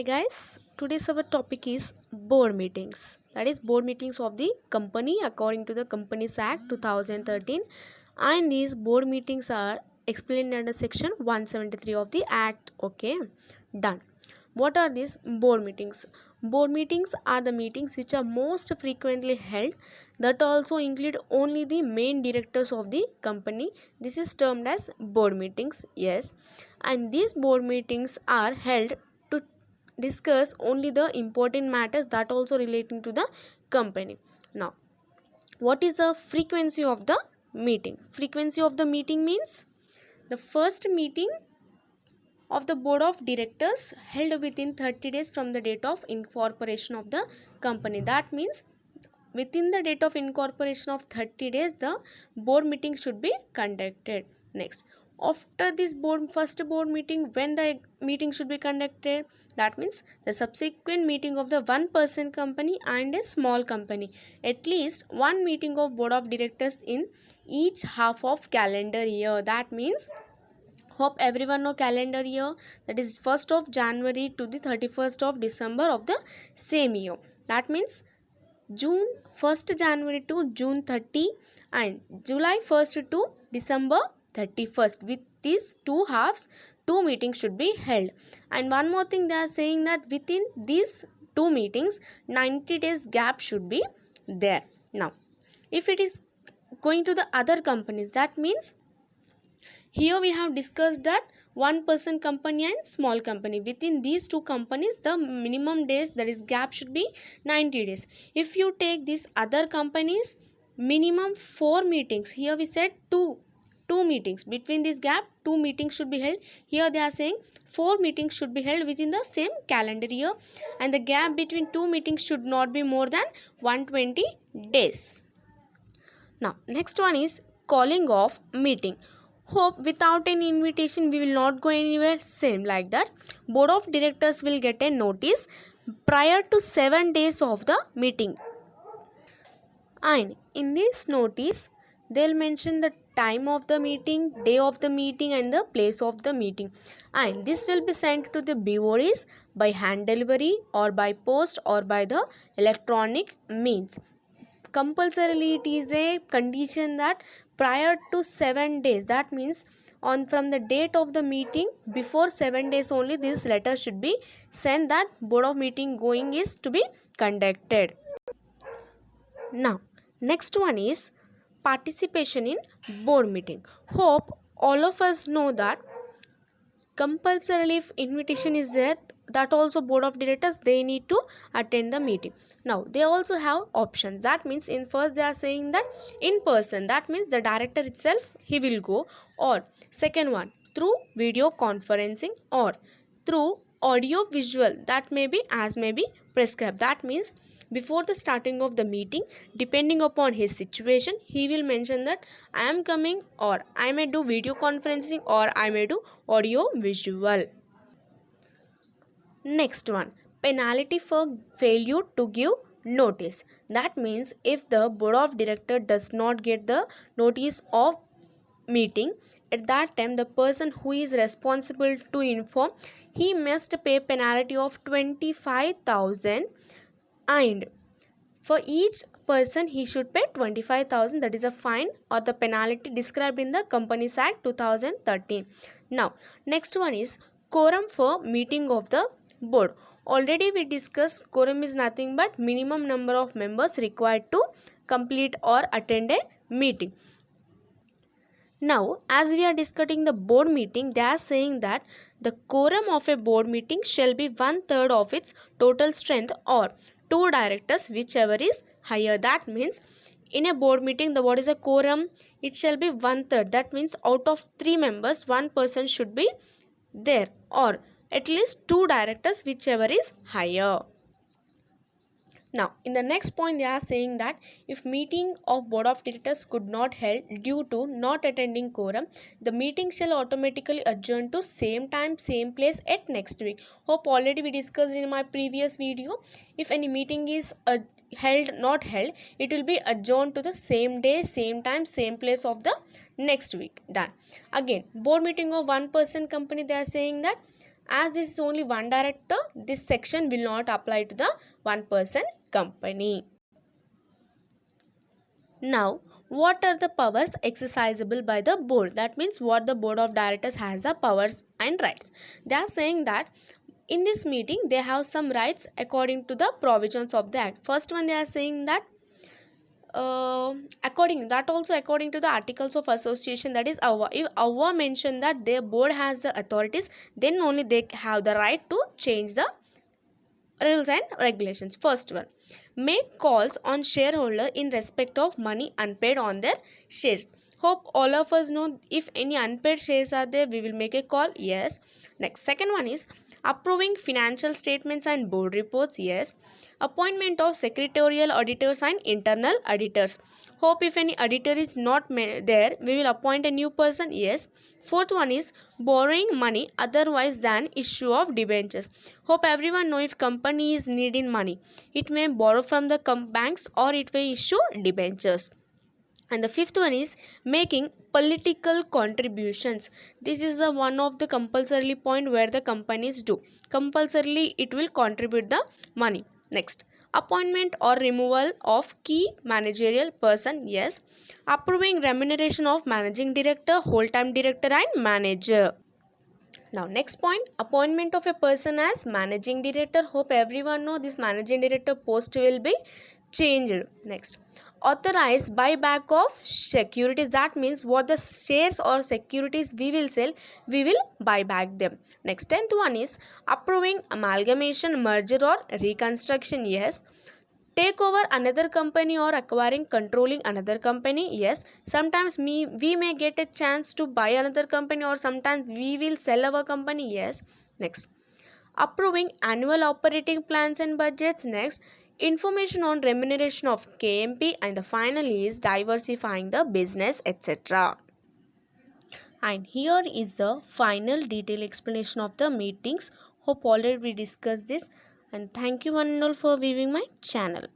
Hi guys, today's our topic is board meetings. That is board meetings of the company according to the Companies Act 2013, and these board meetings are explained under section 173 of the act. Okay, done. What are these board meetings? Board meetings are the meetings which are most frequently held that also include only the main directors of the company. This is termed as board meetings. Yes, and these board meetings are held to discuss only the important matters that also relating to the company. Now, what is the frequency of the meeting? Frequency of the meeting means the first meeting of the board of directors held within 30 days from the date of incorporation of the company. That means within the date of incorporation of 30 days the board meeting should be conducted. Next, after this first board meeting, when the meeting should be conducted, that means the subsequent meeting of the one person company and a small company, at least one meeting of board of directors in each half of calendar year. That means, hope everyone know calendar year, that is 1st of January to the 31st of December of the same year. That means June 1st January to June 30 and July 1st to December 31st. With these two halves, two meetings should be held. And one more thing, they are saying that within these two meetings 90 days gap should be there. Now, if it is going to the other companies, that means here we have discussed that one person company and small company. Within these two companies, the minimum days, that is gap, should be 90 days. If you take these other companies, minimum 4 meetings. Here we said two meetings. Between this gap, 2 meetings should be held. Here they are saying 4 meetings should be held within the same calendar year, and the gap between 2 meetings should not be more than 120 days. Now, next one is calling of meeting. Hope without an invitation we will not go anywhere. Same like that, board of directors will get a notice prior to 7 days of the meeting, and in this notice they'll mention the time of the meeting, day of the meeting and the place of the meeting, and this will be sent to the BODs by hand delivery or by post or by the electronic means. Compulsorily it is a condition that prior to 7 days, that means on from the date of the meeting, before 7 days only this letter should be sent that board of meeting going is to be conducted. Now, next one is participation in board meeting. Hope all of us know that compulsorily if invitation is there, that also board of directors they need to attend the meeting. Now they also have options. That means in first they are saying that in person, that means the director itself he will go, or second one through video conferencing, or through audio visual, that may be as may be prescribed. That means before the starting of the meeting, depending upon his situation, he will mention that I am coming, or I may do video conferencing, or I may do audio visual. Next one, penalty for failure to give notice. That means if the board of director does not get the notice of meeting, at that time the person who is responsible to inform, he must pay penalty of 25,000, and for each person he should pay 25,000. That is a fine or the penalty described in the Companies Act 2013. Now, next one is quorum for meeting of the board. Already we discussed quorum is nothing but minimum number of members required to complete or attend a meeting. Now, as we are discussing the board meeting, they are saying that the quorum of a board meeting shall be 1/3 of its total strength, or 2 directors, whichever is higher. That means in a board meeting, the what is a quorum? It shall be 1/3. That means out of 3 members, 1 person should be there, or at least 2 directors, whichever is higher. Now, in the next point, they are saying that if meeting of board of directors could not held due to not attending quorum, the meeting shall automatically adjourn to same time, same place at next week. Hope already we discussed in my previous video. If any meeting is not held, it will be adjourned to the same day, same time, same place of the next week. Done. Again, board meeting of one person company, they are saying that As this is only one director, this section will not apply to the one person company. Now, what are the powers exercisable by the board? That means what the board of directors has the powers and rights. They are saying that in this meeting they have some rights according to the provisions of the act. First one, they are saying that according to the articles of association, that is AWA. If AWA mention that their board has the authorities, then only they have the right to change the rules and regulations. First one, make calls on shareholder in respect of money unpaid on their shares. Hope all of us know, if any unpaid shares are there, we will make a call. Yes. Next, second one is approving financial statements and board reports. Yes. Appointment of secretarial auditors and internal auditors. Hope if any auditor is not there, we will appoint a new person. Yes. Fourth one is borrowing money otherwise than issue of debentures. Hope everyone know, if company is needing money, it may borrow from the banks or it may issue debentures. And the fifth one is making political contributions. This is the one of the compulsory point where the companies do. Compulsorily it will contribute the money. Next, appointment or removal of key managerial person. Yes. Approving remuneration of managing director, whole-time director and manager. Now next point, appointment of a person as managing director. Hope everyone know this managing director post will be changed. Next, authorize buyback of securities. That means what the shares or securities we will sell, we will buy back them. Next, 10th one is approving amalgamation, merger or reconstruction. Yes. Take over another company or acquiring, controlling another company. Yes. Sometimes we may get a chance to buy another company, or sometimes we will sell our company. Yes. Next, approving annual operating plans and budgets. Next, information on remuneration of KMP, and the final is diversifying the business, etc. And here is the final detailed explanation of the meetings. Hope already we discussed this, and thank you one and all for viewing my channel.